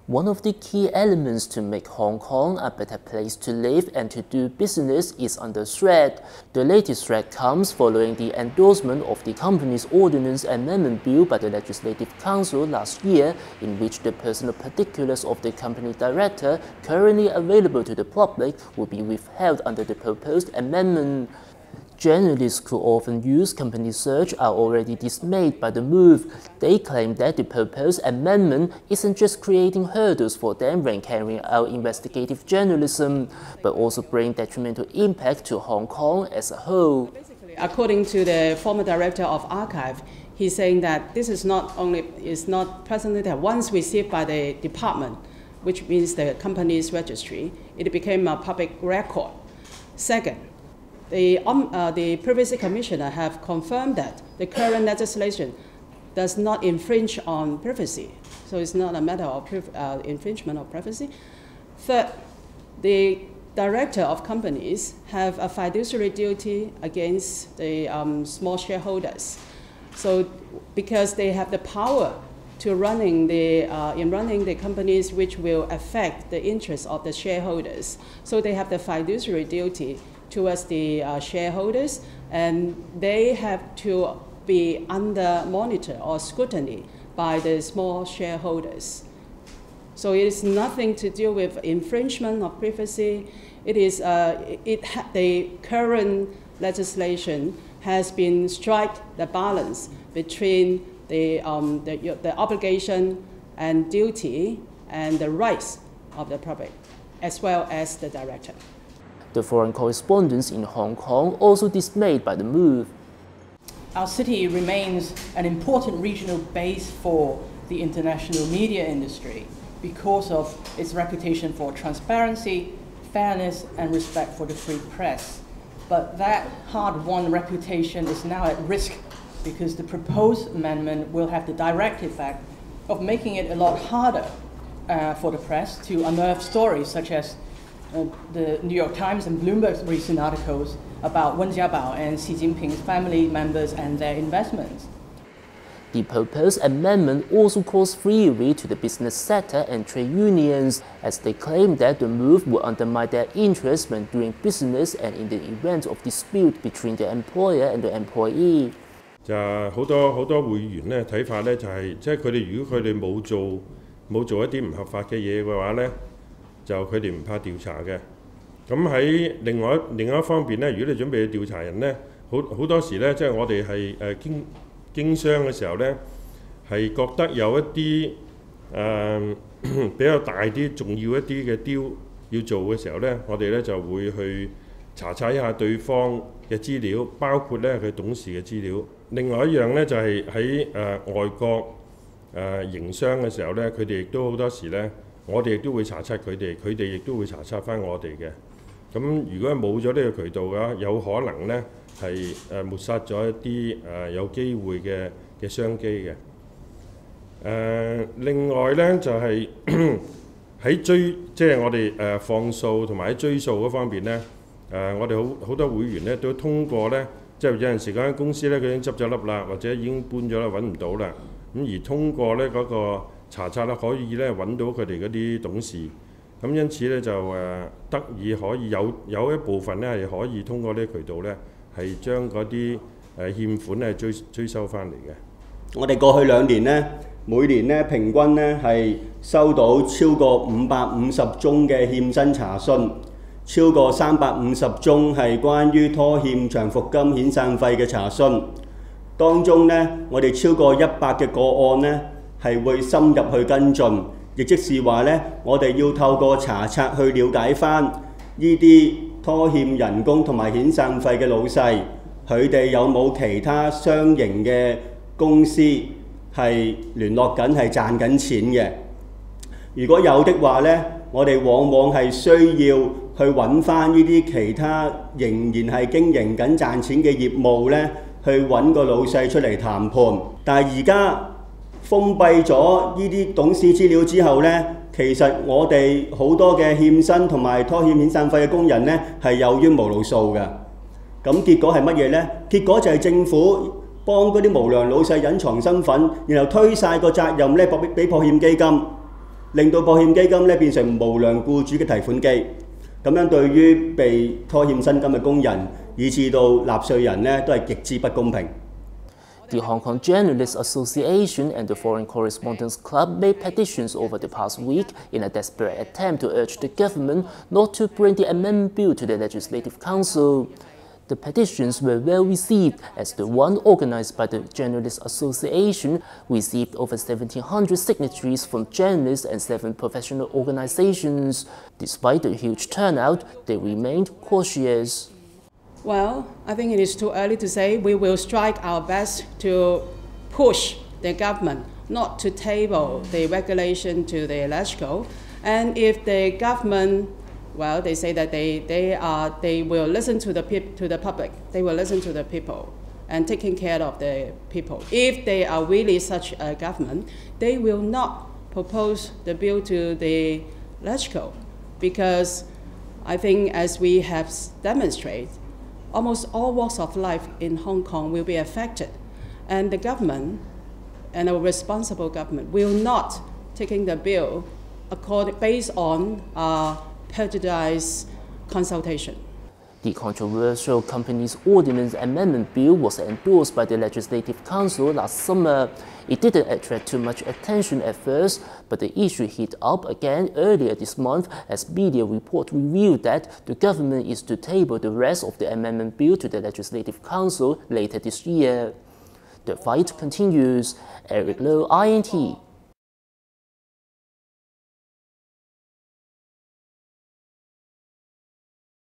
One of the key elements to make Hong Kong a better place to live and to do business is under threat. The latest threat comes following the endorsement of the Companies Ordinance Amendment Bill by the Legislative Council last year, in which the personal particulars of the company director currently available to the public will be withheld under the proposed amendment. Journalists who often use company search are already dismayed by the move. They claim that the proposed amendment isn't just creating hurdles for them when carrying out investigative journalism, but also bring detrimental impact to Hong Kong as a whole. According to the former director of Archive, he's saying that this is not presently that once received by the department, which means the company's registry, it became a public record. Second, the Privacy Commissioner have confirmed that the current legislation does not infringe on privacy, so it's not a matter of infringement of privacy. Third, the director of companies have a fiduciary duty against the small shareholders. So because they have the power to running the companies which will affect the interests of the shareholders, so they have the fiduciary duty towards the shareholders, and they have to be under monitor or scrutiny by the small shareholders. So it is nothing to do with infringement of privacy. It is the current legislation has been strike the balance between the obligation and duty and the rights of the public, as well as the director. The foreign correspondents in Hong Kong also dismayed by the move. Our city remains an important regional base for the international media industry because of its reputation for transparency, fairness, and respect for the free press. But that hard-won reputation is now at risk because the proposed amendment will have the direct effect of making it a lot harder for the press to unearth stories such as the New York Times and Bloomberg's recent articles about Wen Jiabao and Xi Jinping's family members and their investments. The proposed amendment also caused fury to the business sector and trade unions, as they claim that the move will undermine their interests when doing business and in the event of dispute between the employer and the employee. 就好多會員咧睇法咧就係，即係佢哋如果佢哋冇做一啲唔合法嘅嘢嘅話咧，就佢哋唔怕調查嘅。咁喺另外一方面咧，如果你準備去調查人咧，好多時咧，即係我哋係經商嘅時候咧，係覺得有一啲比較大啲、重要一啲嘅 deal 要做嘅時候咧，我哋咧就會去查一下對方嘅資料，包括咧佢董事嘅資料。另外一樣咧就係喺外國營商嘅時候咧，佢哋亦都好多時咧，我哋亦都會查測佢哋，佢哋亦都會查測翻我哋嘅。咁如果冇咗呢個渠道嘅話，有可能咧係抹殺咗一啲有機會嘅商機嘅。另外咧就係喺即係我哋放數同埋喺追數嗰方面咧，我哋好多會員咧都通過咧。即係有陣時嗰間公司咧，佢已經執咗笠啦，或者已經搬咗啦，揾唔到啦。咁而通過咧嗰個查冊咧，可以咧揾到佢哋嗰啲董事。咁因此咧就得以可以有一部分咧係可以通過呢個渠道咧，係將嗰啲欠款咧追收翻嚟嘅。我哋過去2年咧，每年咧平均咧係收到超過550宗嘅欠薪查詢。超過350宗係關於拖欠長服金遣散費嘅查詢，當中呢，我哋超過100嘅個案呢係會深入去跟進，亦即是話呢，我哋要透過查冊去了解翻呢啲拖欠人工同埋遣散費嘅老細，佢哋有冇其他商營嘅公司係聯絡緊係賺緊錢嘅？如果有的話呢，我哋往往係需要去揾翻呢啲其他仍然係經營緊賺錢嘅業務呢，去揾個老細出嚟談判。但係而家封閉咗呢啲董事資料之後呢，其實我哋好多嘅欠薪同埋拖欠遣散費嘅工人呢係有冤無路訴嘅。咁結果係乜嘢呢？結果就係政府幫嗰啲無良老細隱藏身份，然後推晒個責任呢俾破欠基金。令到保險基金咧變成無良僱主嘅提款機。咁樣對於被拖欠薪金嘅工人，以至到納稅人咧，都係極之不公平。The Hong Kong Journalists Association and the Foreign Correspondents Club made petitions over the past week in a desperate attempt to urge the government not to bring the amendment bill to the Legislative Council. The petitions were well received, as the one organized by the Journalists Association received over 1,700 signatories from journalists and 7 professional organizations. Despite the huge turnout, they remained cautious. Well, I think it is too early to say. We will strike our best to push the government not to table the regulation to the electrical. And if the government, well, they say that they will listen to the public. They will listen to the people and taking care of the people. If they are really such a government, they will not propose the bill to the electrical, because I think, as we have demonstrated, almost all walks of life in Hong Kong will be affected, and the government, and a responsible government, will not taking the bill based on prejudiced consultation. The controversial Companies Ordinance Amendment Bill was endorsed by the Legislative Council last summer. It didn't attract too much attention at first, but the issue heated up again earlier this month as media report revealed that the government is to table the rest of the amendment bill to the Legislative Council later this year. The fight continues. Eric Low, INT.